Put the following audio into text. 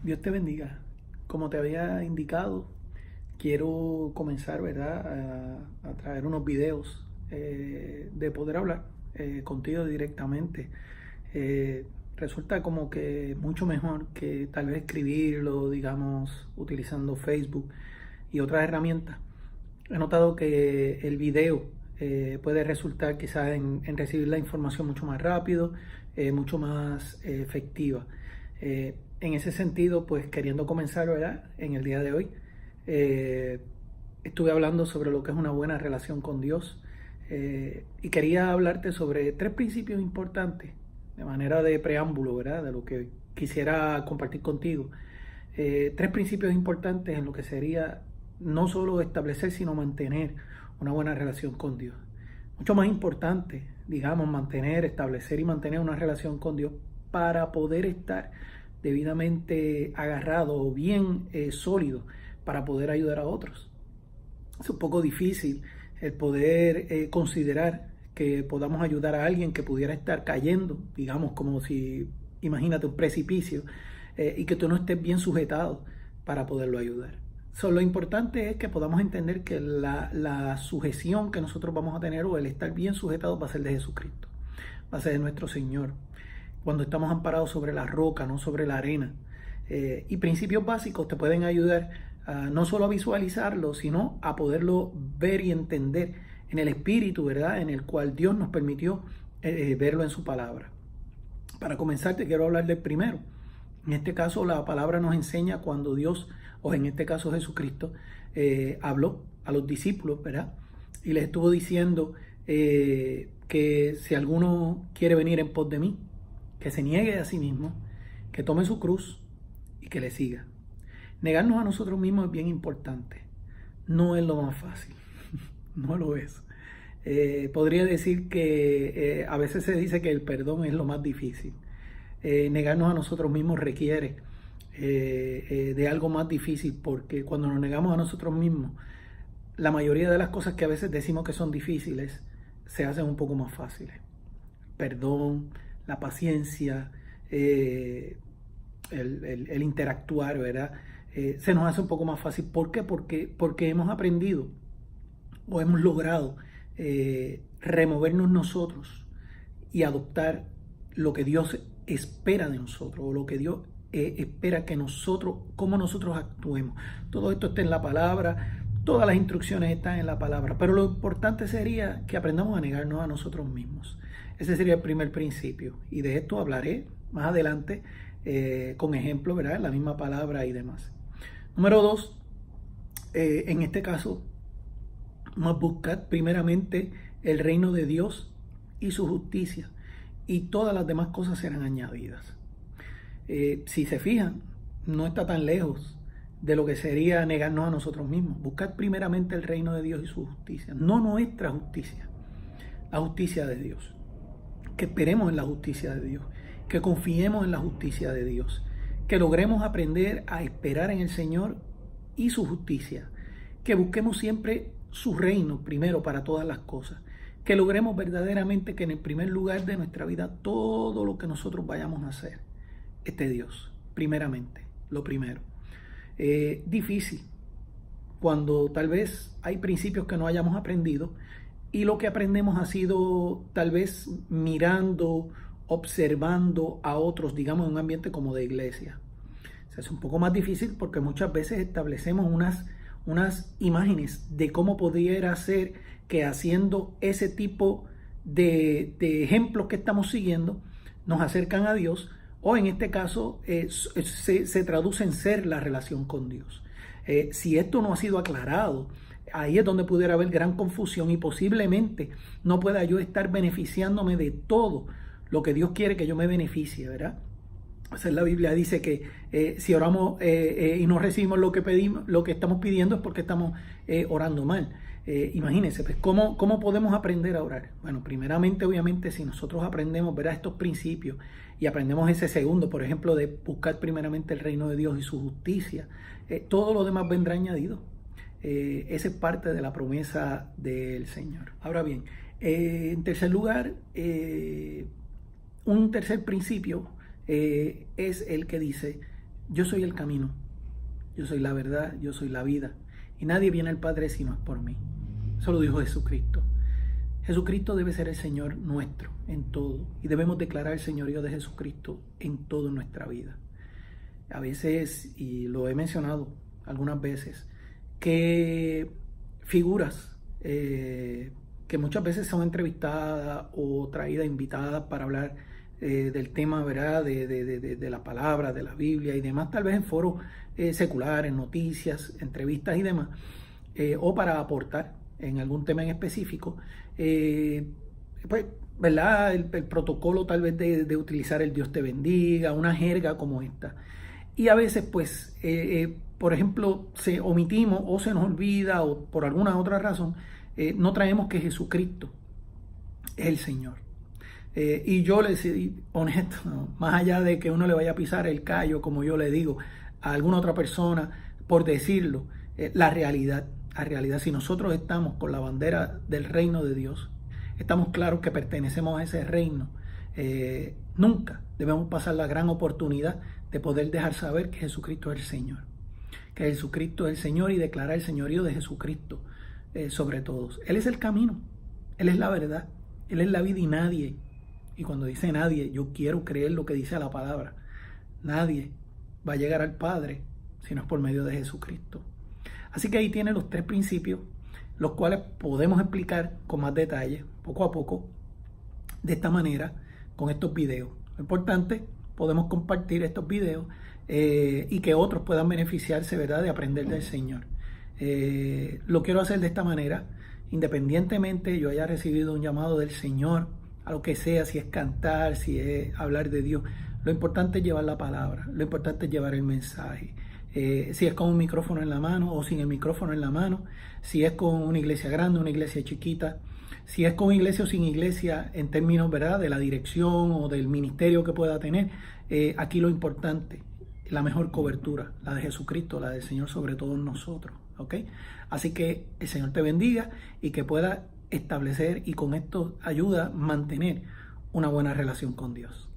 Dios te bendiga. Como te había indicado, quiero comenzar, ¿verdad?, a traer unos videos de poder hablar contigo directamente. Resulta como que mucho mejor que tal vez escribirlo, digamos, utilizando Facebook y otras herramientas. He notado que el video puede resultar quizás en recibir la información mucho más rápido, mucho más efectiva. En ese sentido, pues queriendo comenzar, ¿verdad? En el día de hoy, eh, estuve hablando sobre lo que es una buena relación con Dios y quería hablarte sobre tres principios importantes de manera de preámbulo, ¿verdad? De lo que quisiera compartir contigo. Tres principios importantes en lo que sería no solo establecer, sino mantener una buena relación con Dios. Mucho más importante, digamos, mantener, establecer y mantener una relación con Dios para poder estar debidamente agarrado o bien sólido para poder ayudar a otros. Es un poco difícil el poder considerar que podamos ayudar a alguien que pudiera estar cayendo, digamos, como si, imagínate, un precipicio, y que tú no estés bien sujetado para poderlo ayudar. Lo importante es que podamos entender que la sujeción que nosotros vamos a tener o el estar bien sujetado va a ser de Jesucristo, va a ser de nuestro Señor. Cuando estamos amparados sobre la roca, no sobre la arena. Y principios básicos te pueden ayudar no solo a visualizarlo, sino a poderlo ver y entender en el espíritu, ¿verdad? En el cual Dios nos permitió verlo en su palabra. Para comenzar, te quiero hablar del primero. En este caso, la palabra nos enseña cuando Dios, o en este caso Jesucristo, habló a los discípulos, ¿verdad? Y les estuvo diciendo que si alguno quiere venir en pos de mí, que se niegue a sí mismo, que tome su cruz y que le siga. Negarnos a nosotros mismos es bien importante. No es lo más fácil, no lo es. Podría decir que a veces se dice que el perdón es lo más difícil. Negarnos a nosotros mismos requiere de algo más difícil, porque cuando nos negamos a nosotros mismos, la mayoría de las cosas que a veces decimos que son difíciles se hacen un poco más fáciles. Perdón, la paciencia, el interactuar, ¿verdad? Se nos hace un poco más fácil. ¿Por qué? Porque hemos aprendido o hemos logrado removernos nosotros y adoptar lo que Dios espera de nosotros o lo que Dios espera que nosotros, cómo nosotros actuemos. Todo esto está en la palabra, todas las instrucciones están en la palabra, pero lo importante sería que aprendamos a negarnos a nosotros mismos. Ese sería el primer principio y de esto hablaré más adelante con ejemplos, ¿verdad? La misma palabra y demás. Número dos, en este caso, vamos a buscar primeramente el reino de Dios y su justicia, y todas las demás cosas serán añadidas. Si se fijan, no está tan lejos de lo que sería negarnos a nosotros mismos. Buscar primeramente el reino de Dios y su justicia, no nuestra justicia, la justicia de Dios. Que esperemos en la justicia de Dios, que confiemos en la justicia de Dios, que logremos aprender a esperar en el Señor y su justicia, que busquemos siempre su reino primero para todas las cosas, que logremos verdaderamente que en el primer lugar de nuestra vida todo lo que nosotros vayamos a hacer esté Dios, primeramente, lo primero. Difícil, cuando tal vez hay principios que no hayamos aprendido y lo que aprendemos ha sido tal vez mirando, observando a otros, digamos en un ambiente como de iglesia. O sea, es un poco más difícil porque muchas veces establecemos unas imágenes de cómo pudiera ser que haciendo ese tipo de ejemplos que estamos siguiendo nos acercan a Dios, o en este caso se traduce en ser la relación con Dios. Si esto no ha sido aclarado, ahí es donde pudiera haber gran confusión y posiblemente no pueda yo estar beneficiándome de todo lo que Dios quiere que yo me beneficie, ¿verdad? O sea, la Biblia dice que si oramos y no recibimos lo que pedimos, lo que estamos pidiendo es porque estamos orando mal. Imagínense, pues, ¿cómo podemos aprender a orar? Bueno, primeramente, obviamente, si nosotros aprendemos, ¿verdad?, estos principios y aprendemos ese segundo, por ejemplo, de buscar primeramente el reino de Dios y su justicia, todo lo demás vendrá añadido. Esa es parte de la promesa del Señor. Ahora bien, en tercer lugar, un tercer principio es el que dice: yo soy el camino, yo soy la verdad, yo soy la vida, y nadie viene al Padre si no es por mí. Eso lo dijo Jesucristo. Jesucristo debe ser el Señor nuestro en todo, y debemos declarar el señorío de Jesucristo en toda nuestra vida. A veces, y lo he mencionado algunas veces, que figuras que muchas veces son entrevistadas o traídas invitadas para hablar del tema, ¿verdad? De la palabra, de la Biblia y demás, tal vez en foros seculares, noticias, entrevistas y demás, o para aportar en algún tema en específico, pues, ¿verdad? El protocolo tal vez de utilizar el Dios te bendiga, una jerga como esta. Y a veces, pues, por ejemplo, omitimos o se nos olvida o por alguna otra razón, no traemos que Jesucristo es el Señor. Y yo les digo, honesto, ¿no? Más allá de que uno le vaya a pisar el callo, como yo le digo, a alguna otra persona, por decirlo, la realidad, si nosotros estamos con la bandera del reino de Dios, estamos claros que pertenecemos a ese reino, nunca debemos pasar la gran oportunidad de poder dejar saber que Jesucristo es el Señor, que Jesucristo es el Señor y declarar el señorío de Jesucristo sobre todos. Él es el camino, Él es la verdad, Él es la vida y nadie, y cuando dice nadie, yo quiero creer lo que dice la palabra, nadie va a llegar al Padre si no es por medio de Jesucristo. Así que ahí tiene los 3 principios, los cuales podemos explicar con más detalle, poco a poco, de esta manera, con estos videos. Lo importante, podemos compartir estos videos y que otros puedan beneficiarse, ¿verdad?, de aprender del Señor. Lo quiero hacer de esta manera, independientemente yo haya recibido un llamado del Señor, a lo que sea, si es cantar, si es hablar de Dios. Lo importante es llevar la palabra, lo importante es llevar el mensaje. Si es con un micrófono en la mano o sin el micrófono en la mano, si es con una iglesia grande, una iglesia chiquita, si es con iglesia o sin iglesia en términos, ¿verdad?, de la dirección o del ministerio que pueda tener, aquí lo importante, la mejor cobertura, la de Jesucristo, la del Señor sobre todos nosotros, ¿ok? Así que el Señor te bendiga y que pueda establecer y con esto ayuda a mantener una buena relación con Dios.